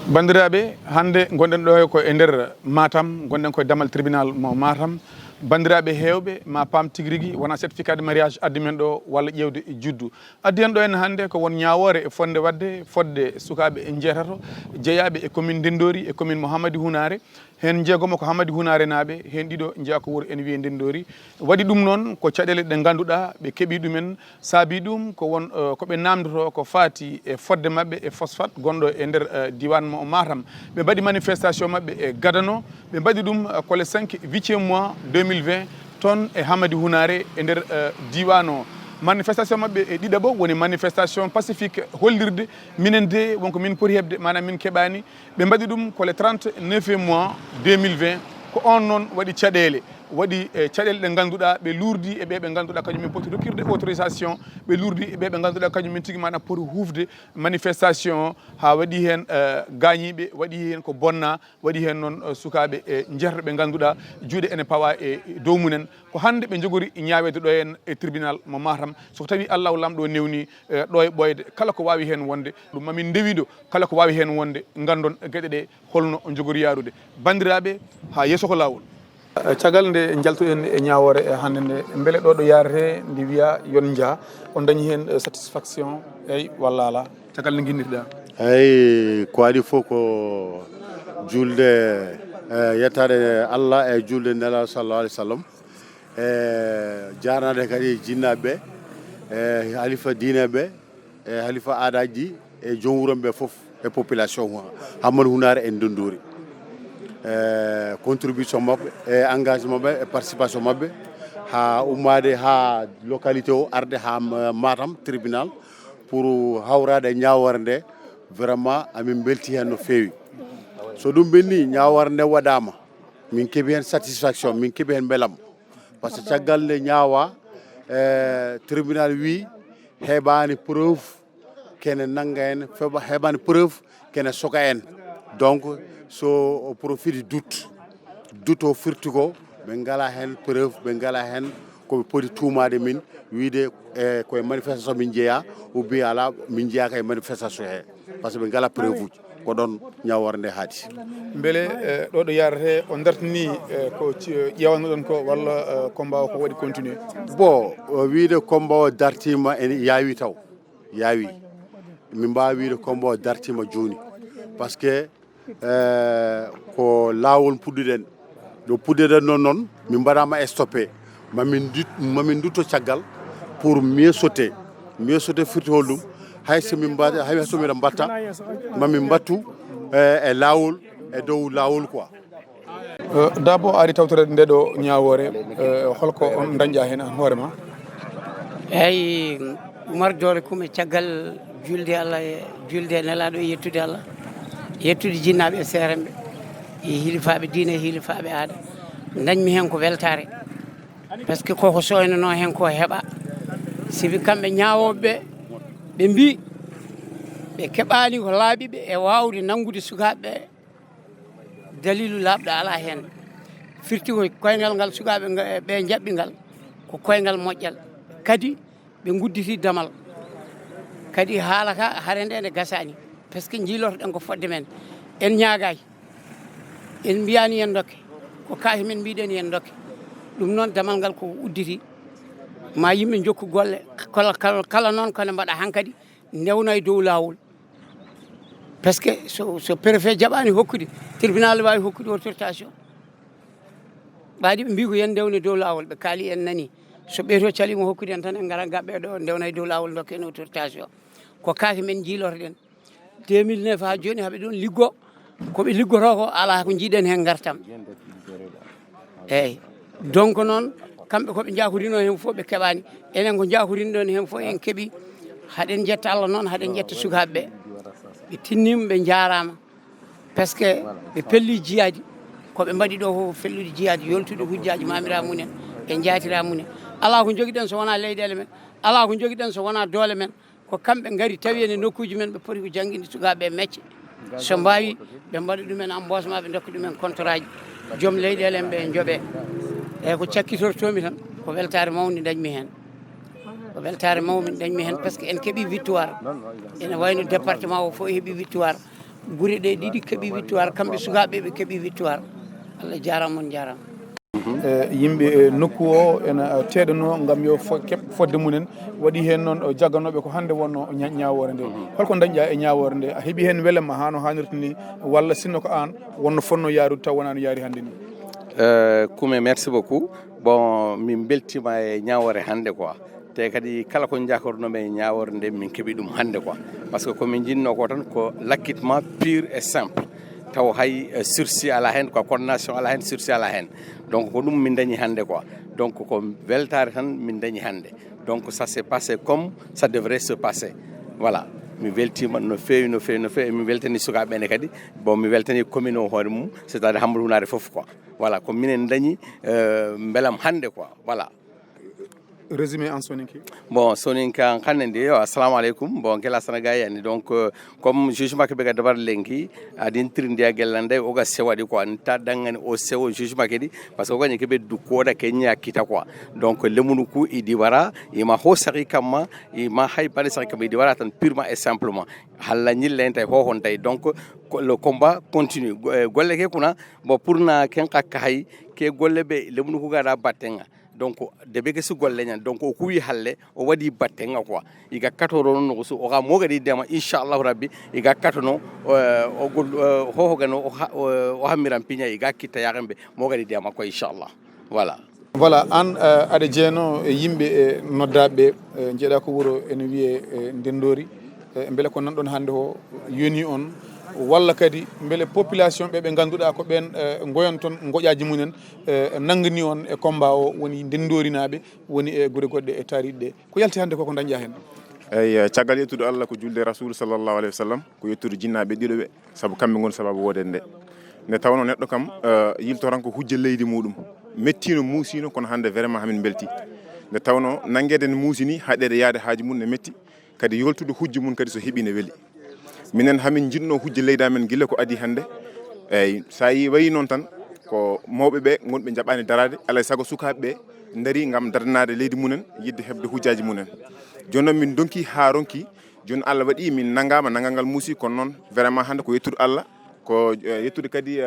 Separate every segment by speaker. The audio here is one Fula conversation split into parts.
Speaker 1: Bandiraɓe hande gonɗen ɗo ko e nder Matam gonɗen koye damal tribunal mo Matam bandiraɓe hewɓe ma paam tigui rigui wona certificat de mariage addi men ɗo walla ƴewde juddu addi hen ɗo henna hande ko won ñawore e fonde wadde fodde sukaɓe jeetato jeeyaɓe e commune Ndendori e commune mo Hamady Hounare hen jeegomo ko Hamady Hounare naaɓe hen ɗiɗo jeeya ko wuuro ene wiye Ndendori waɗi ɗum noon ko caɗele ɗe ganduɗa ɓe keeɓi ɗumen saabi ɗum ko won koɓe namdoto ko fati e fodde mabɓe e phosphate gonɗo e nder diwan mo Matam ɓe mbaɗi manifestation mabɓe e Gadano ɓe mbaɗi ɗum ko le 5 8e mois 2020 toon e Hamady Hounare e nder diwan o manifestation mabɓe e ɗiɗaɓo woni manifestation pacifique hollirde minen de wonko min poti hebde manam min keɓani ɓe mbaɗi ɗum ko le 39e mois 2020 ko on noon waɗi caɗele waɗi caɗele ɗe ganduɗa ɓe lurdi e ɓe ganduɗa kañumen poti rokkirde autorisation ɓe lurdi e ɓe ganduɗa kañumen tigui mana poti hufde manifestation o ha waɗi hen gañiɓe waɗi hen ko bonna waɗi hen noon sukaɓe e jeetato ɓe ganduɗa juuɗe ene pawa e dow munen ko hande ɓe jogori ñawede ɗo hen e tribunal mo Matam so tawi Allahu lamɗo newni ɗo e ɓoyde kala ko wawi hen wonde ɗum mamin ndewiɗo kala ko wawi hen wonde gandon gueɗe ɗe holno jogori yarude bandiraɓe ha yesso ko lawol caggal nde jaltuɗen e ñawore hande nde beele ɗo ɗo yarete ndi wiya yon jaa on dañi hen satisfaction eyyi walla ala caggal nde guinnirɗa
Speaker 2: eyyi ko waɗi fof ko julde yettade Allah e julde Nelaɗo sallallah alih w sallam e jarnade kadi jinnaɓeɓe e halifa diineɓe e halifa aadaji e joom wuuroɓe ɓe foof e population Hamady Hounare e Ndendori contribution mabɓe e engagement mabɓe e participation mabɓe ha ummade ha localité o arde ha Matam tribunal pour hawrade e ñawore nde vraiment amin belti hen no fewi so ɗum ɓenni ñawore nde waɗama min keeɓi hen satisfaction min keeɓi hen beelam par ce que caggal nde ñawa tribunal wi heɓani preuve kene nagga en heɓani preuve kene soka en donc so au profit du doute o firti ko ɓe gala hen preuve ɓe gala hen koɓe poti tumade min wiide e koye manifestation min jeeya ou bien ala min jeeyaka e manifestation he par ce que ɓe gala preuve uji ko ɗon ñawore nde haadi
Speaker 1: beele ɗo ɗo yarate o dartini ko ƴewannoɗon ko walla combat o ko waɗi continuer
Speaker 2: bon wiide combat o dartima ene yaawi taw yaawi min mbawi wiide combat o dartima joni par ce que ko laawol puɗɗiɗen ɗo puɗɗiɗen noon min mbaɗama stoppé mamin dutto caggal pour mieux sauter firti hol ɗum hay so miɗa mbatta mamin battu e laawol e dow laawol quoi
Speaker 1: Dabo ari tawtorede nde ɗo ñawore holko on dañƴa hen an hoorema
Speaker 3: eyyi Oumar Dore Coumé caggal julde Allah e julde Nelaɗo e yettude Allah yettude jinnaɓe e seeremɓe e hilifaɓe diine e hilifaɓe aada dañmi hen ko weltare par ce que koko soynano hen ko heeɓa sibi kamɓe ñawoɓeɓe ɓe mbi ɓe keɓani ko laaɓiɓe e wawde nanggude sukaɓeɓe dalilu laaɓɗo ala hen firti ko koyngal ngal sukaɓe ɓe jaɓɓi ngal ko koyngal moƴƴal kadi ɓe gudditi damal kadi haala ka hare nde nde gasani par ce que jiilotoɗen ko fodde men en ñaagay en mbiyani yen dokke ko kaake men mbiɗen yen dokke ɗum noon damal ngal ko udditi ma yimɓe jokku golle kala noon kone mbaɗa hankkadi ndewna e dow lawol par ce que so préfet jaɓani hokkude tribunal wawi hokkude autorisation ɓaɗi ɓe mbi ko yen ndewna e dow lawol ɓe kaali en nani so ɓeeto calima hokkude en tan en gara gaɓɓe ɗo ndewna e dow lawol dokke en autorisation ko kaake men jiilotoɗen 2009 ha joni haɓe ɗon liggo koɓe liggoto ko ala ko jiiɗen hen gartam eyyi donc noon kamɓe koɓe jakorino hen fof ɓe keɓani enen ko jakorinɗon hen fof en keeɓi haɗen jetta Allah noon haɗen jetta sukaɓeɓe ɓe tinnima ɓe jarama par ce que ɓe pelli jiyadi koɓe mbaɗi ɗo fof fellude jiyadi yoltude hujjaji mamira munen e jatira munen ala ko joguiɗen so wona leyɗele men ala ko joguiɗen so wona doole men ko kamɓe gari tawi en e nokkuji men ɓe poti ko jangguinde sukaɓe mecce so mbawi ɓe mbaɗa ɗumen embauchement ɓe dokka ɗumen contrat ji joom leyɗele en ɓe jooɓe eyyi ko cakkitortomi tan ko weltare mawde dañmi hen ko weltare mawmi dañmi hen par ce que en keeɓi victoire ene wayno département o fof heeɓi victoire guri ɗe ɗiɗi keeɓi victoire kamɓe sukaɓe ɓe keeɓi victoire Allah jarama on jarama
Speaker 1: yimɓe nokku o ena teeɗano gam yo keɓ fodde munen waɗi hen noon jagganoɓe ko hande wonno ñawore nde holko dañƴa e ñawore nde a heeɓi hen welema hano hannirta ni walla sinno ko an wonno fonno yarude taw wonano yaari hande ni
Speaker 4: Kume merci beaucoup bon min beltima e ñawore hande quoi te kadi kala ko jakornoɓe e ñawore nde min keeɓi ɗum hande quoi par ce que komin jinno ko tan ko l'acquittement pur et simple taw hay sursis ala hen quoi condamnation ala hen sursis ala hen donc ko ɗum min dañi hande quoi donc ko weltare tan min dañi hande donc ça s'est passé comme ça devrait se passer voilà mi weltima no fewi no fewi no fewi mi weltani sukaɓe ɓene kadi bon mi weltani commune o hoore mum c'est à dire Hammadou Hounare foof quoi voilà ko minen dañi beelam hande quoi voilà
Speaker 1: résumé en soninki
Speaker 4: bon soninka hande ndi assalamu aleykum bon gela Sénégal yani donc comme jugement keɓe ga dabar lenki adin trindi a gella nde oga sewaɗi quoi ta dangani o sewo jugement kedi par ce que ogañi keɓe du koda keña kita quoi donc lemunu ku idi wara ima ho saki kamma ima hay bale saki kamma idi wara tan purement et simplement halla ñillen tay hohon tay donc le combat continue golle ke kuna bon pour na ken kakka hay ke golle ɓe lemunu ku gaɗa battenga donc debe ke su golle ñan donc o kuwi halle o wadi battenga quoi iga katoro no so o ga mogadi dema inshallah rabbi iga katono o gol ho gano o hamiran pinya iga kitta yagambe mogadi dema ko inshallah voilà
Speaker 1: an aɗa jeeno e yimɓe e noddaɓe jeeɗa ko wuro ene wiye ndendori beele ko nanɗon hande o yoni on walla kadi beele population ɓe ganduɗa ko ɓen goyon toon goƴaji mumen nanggani on e combat o woni ndendorinaɓe woni e guure goɗɗe e tariɗe ɗe ko yalti hande koko dañƴa hen
Speaker 5: eyyi caggal yettude Allah ko julde rasul sallallahu alayhi wa sallam ko yettude jinnaɓe ɗiɗo ɓe saabu kamɓe goni sababu wodede nde tawno neɗɗo kam yiltoran ko hujja leydi muɗum mettino muusino kono hande vraiment hamin belti nde tawno nanguede ne muusini haɗede yaade haaji mum ne metti kadi yoltude hujja mum kadi so heeɓi ne weeli minen hamin jinno hujja leydi amen guila ko adi hande eyyi sa yi wayi noon tan ko mawɓe ɓe gonɓe jaɓani darade alay saago sukaɓe ɓe daari gam darnade leydi munen yidde hebde hujjaji munen joni noon min donki ha ronki joni Allah waɗi min nangama nangal ngal muusi kono noon vraiment hande ko yettude Allah ko yettude kadi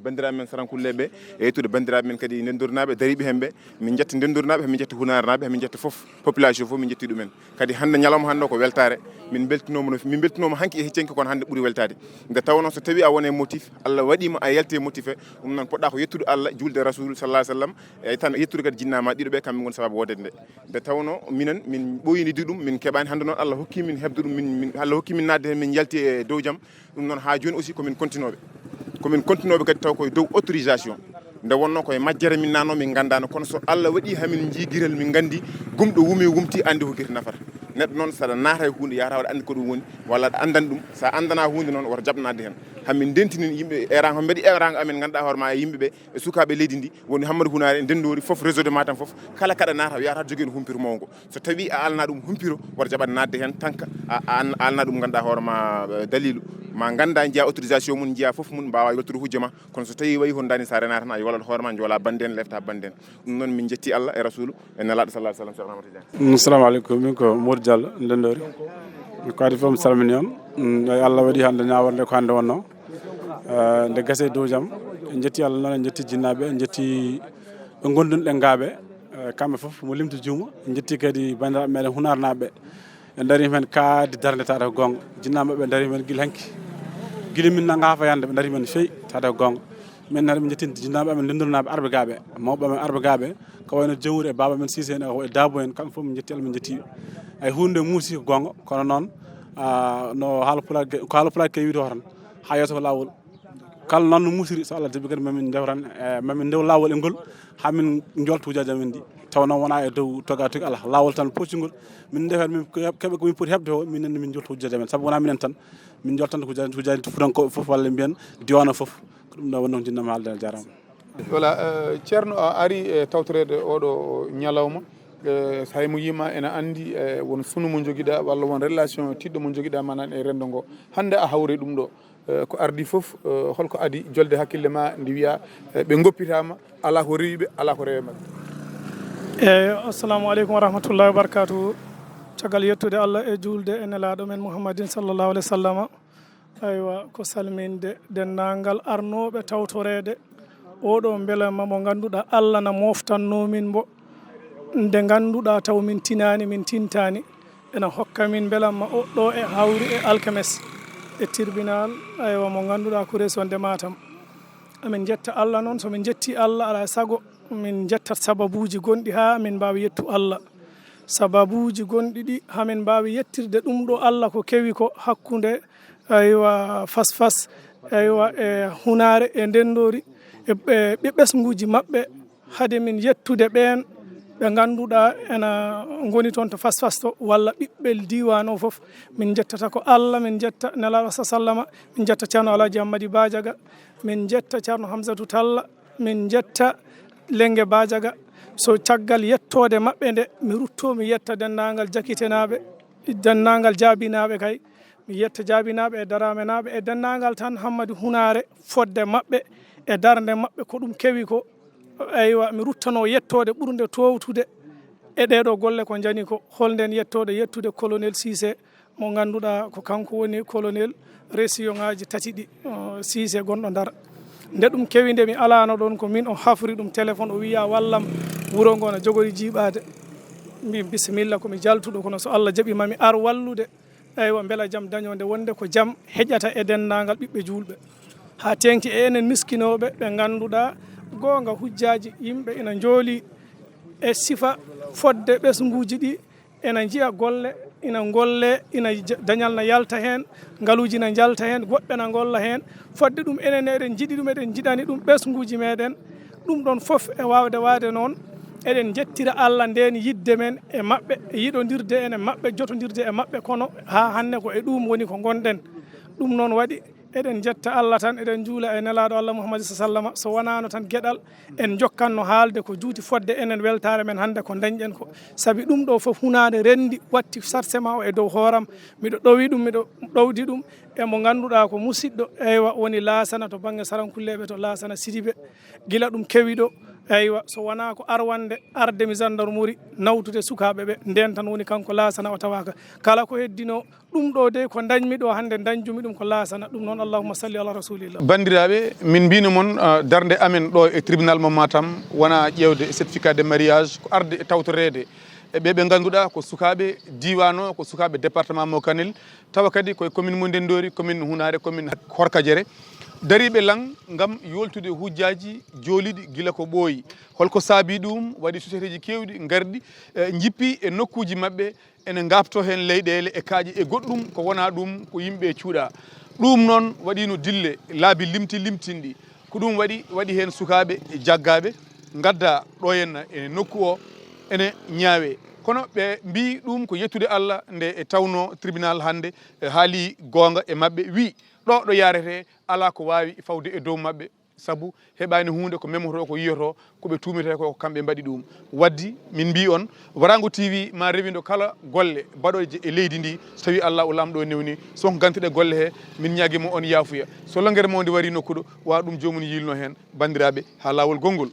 Speaker 5: bandiraɓe men sarankulleɓe e yettude bandiraɓe men kadi ndendornaɓe dariɓe hemɓe min jetta ndendornaɓe min jetta hunarnaɓe min jetta foof population foof min jetti ɗumen kadi hande ñalawma hande ko weltare min beltinoma hanki e heccenki kono hande ɓuuri weltade nde tawno so tawi a wone motif Allah waɗima a yalti motif e ɗum noon poɗɗa ko yettude Allah julde rasul sallah sallam e tan yettude kadi jinnama ɗiɗo ɓe kamɓe goni sababu wodede nde nde tawno minen min ɓoyinidi ɗum min keɓani hande noon Allah hokki min hebde ɗum Allah hokki min nadde hen min jalti e dow jaam ɗum noon ha joni aussi komin continuoɓe kadi taw koye dow autorisation nde wonno koye majjere min nanno min gandano kono so Allah waɗi hamin jiiguirel min gandi gumɗo wumi wumti andi ko guiri nafata neɗɗo noon saɗa naata e hunde yata waɗa andi ko ɗum woni walla aɗa andani ɗum sa andana hunde noon woto jabnade hen hamin dentini yimɓe eran mbeɗi eranga amen ganduɗa hoore ma e yimɓeɓe e sukaɓe leydi ndi woni Hammadou Hounare ndendori foof réseau de Matam foof kala kaɗa naata wiyata jogui no humpiro mawgo so tawi a alna ɗum humpiro woto jaɓat nadde hen tanka a alna ɗum ganduɗa hoore ma dalilu ma ganda jiiya autorisation mum jiiya foof mum mbawa yoltude hujjama kono so tawi wayi hon dani sa rena tan a yolat hoore ma joola bande en lefta bande en ɗum noon min jetti Allah e rasulu e nelaɗo sallah sallam Cheikh Ahmadou Tidiane
Speaker 6: assalamu aleykum min ko Modou Diallo ndendori ko adi fof mi salmini on Allah waɗi hande ñaworde ko hande wonno nde gase dow jaam en jetti Allah noon en jetti jinnaɓe en jetti ɓe gondunɗe ngaaɓe kamɓe foof mo limto juuma en jetti kadi bandiraɓe meɗen hunarnaɓe en daari men kaadi darde tata ko gonga jinnaɓe ɓe daari men guila hanki guila min nanga ha fayande ɓe daari men feewi tata ko gonga min hade min jettinde jinnaɓe amen ndendurnaɓe arɓe gaɓe mawɓe amen arɓe gaɓe ko wayno jawuri e baba men Sise en e Dabo en kamɓe foof min jetti Allah min jettiɓe ay hunde muusi ko gonga kono noon no haalapulaar ke wiide o tan ha yeeso ko lawol kala noon no muusiri so Allah jaɓi kadi mamin dewran mamin dew lawol e ngol ha min jolta ujaji amen ɗi taw noon wona e dow toga togi ala lawol tan poccugol min defat min keeɓe komin poti hebde o minen min jolta hujjaji amen saabu wona minen tan min joltanta hujjaji furankoɓe foof walla mbiyen diwana foof ko ɗum ɗo wonno jinnama haalde a jarama
Speaker 1: voilà ceerno a ari e tawtorede oɗo ñalawma so hay mo yima ene andi won sunu mo joguiɗa walla won relation tiɗɗo mo joguiɗa manan e rendo ngo hande a hawre ɗum ɗo ko ardi foof holko adi jolde hakkille ma ndi wiya ɓe goppitama ala ko rewiɓe ala ko rewe mabɓe
Speaker 7: eyyi assalamu aleykum wa rahmatullahi wa barakatuhu caggal yettude Allah e julde e nelaɗo men Mouhammadin sallllahu alayhi wa sallama aywa ko salminde dennangal arnoɓe tawtorede oɗo beele mamo ganduɗa Allah na moftanno min mbo nde ganduɗa taw min tinani min tintani ena hokka min beelamma oɗo e hawru e alkames e tribunal aywa mo ganduɗa ko resonde Matam amin jetta Allah noon somin jetti Allah ala sago min jettat sababuji gonɗi ha min mbawi yettu Allah sababuji gonɗi ɗi hamin mbawi yettirde ɗum ɗo Allah ko kewi ko hakkude aywa fas aywa e hunare e ndendori e ɓesguji mabɓe hade min yettude ɓen ɓe ganduɗa ena goni toon to fas to walla ɓiɓɓel diwan o foof min jettata ko Allah min jetta nelaɗo sallama min jetta ceerno Alaji Ammady Badiaga min jetta ceerno Hamsatou Talla min jetta Lengue Badiaga so caggal yettode mabɓe nde mi rutto mi yetta dendagal jakitenaɓe dendagal jaabinaɓe kay mi yetta jaabinaɓe e daramenaɓe e dendagal tan Hammady Hunare fodde mabɓe e darde mabɓe ko ɗum kewi ko aywa mi ruttano yettode ɓurde towtude e ɗeɗo golle ko jani ko holden yettude colonel Cissé mo ganduɗa ko kanko woni colonel région ngaji tati ɗi Cissé gonɗo Ndar nde ɗum kewi nde mi alano ɗon ko min o hafri ɗum téléphone o wiya wallam wuro ngo no jogori jiiɓade mbi bisimilla komi jaltuɗo kono so Allah jaaɓi mami ar wallude eywa beela jaam dañode wonde ko jaam heƴata e dendagal ɓiɓɓe julɓe ha tengti e enen miskinoɓe ɓe ganduɗa gonga hujjaji yimɓe ina jooli e sifa fodde ɓesguji ɗi ena jiiya golle ina golle ina dañal na yalta hen ngaluji na jalta hen goɓɓe na golla hen fodde ɗum enen eɗen jiiɗi ɗum eɗen jiɗani ɗum ɓesguji meɗen ɗum ɗon foof e wawde noon eɗen jettira Allah nden yidde men e mabɓe e yiɗodirde ene mabɓe jotodirde e mabɓe kono ha hande ko e ɗum woni ko gonɗen ɗum noon waɗi eɗen jetta Allah tan eɗen juula e nelaɗo Allah Muhammad sallama so wonano tan gueɗal en jokkanno haalde ko juuti fodde enen weltare men hande ko dañƴen ko saabi ɗum ɗo foof hunade rendi watti sarcement o e dow hooram miɗo ɗowi ɗum miɗo ɗowdi ɗum e mo ganduɗa ko musidɗo eywa woni Laasana to banggue Sarankulleɓe to Laasana Sidibé guila ɗum kewi ɗo eywa so wona ko arde mi gendarmerie nawtude sukaɓe ɓe nden tan woni kanko Laasana o tawaka kala ko heddino ɗum ɗo de ko dañmi ɗo hande dañjumi ɗum ko Laasana ɗum noon allahumma salli ala rasulillah.
Speaker 1: bandiraɓe min mbino moon darde amen ɗo e tribunal mo Matam wona ƴewde certificat de mariage ko arde e tawtorede e ɓe ganduɗa ko sukaɓe diwan o ko sukaɓe département mo Kanel tawa kadi koye commune mo Ndendori commune Hunare commune Horkadiéré dariɓe lang gam yoltude hujjaji jooliɗi guila ko ɓooyi holko saabi ɗum waɗi société ji kewɗi gardi jippi e nokkuji mabɓe ene gabto hen leyɗele e kaaƴe e goɗɗum ko wona ɗum ko yimɓe cuuɗa ɗum noon waɗino dille laabi limtinɗi ko ɗum waɗi hen sukaɓe jaggaɓe gadda ɗo henna e nokku o ene ñaawe kono ɓe mbi ɗum ko yettude Allah nde e tawno tribunal hande haali gonga e mabɓe wi ɗo yarete ala ko wawi fawde e dow mabɓe saabu heɓani hunde ko memoto ko yiyoto koɓe tumete ko kamɓe mbaɗi ɗum waddi min mbi on Warango TV ma rewido kala golle mbaɗoje e leydi ndi so tawi Allah o lamɗo newni sonko gantuɗe golle he min ñaguimo on yaafuya so longere mo nde wari nokkuɗo wa ɗum jomum yilno hen bandiraɓe ha lawol gongol.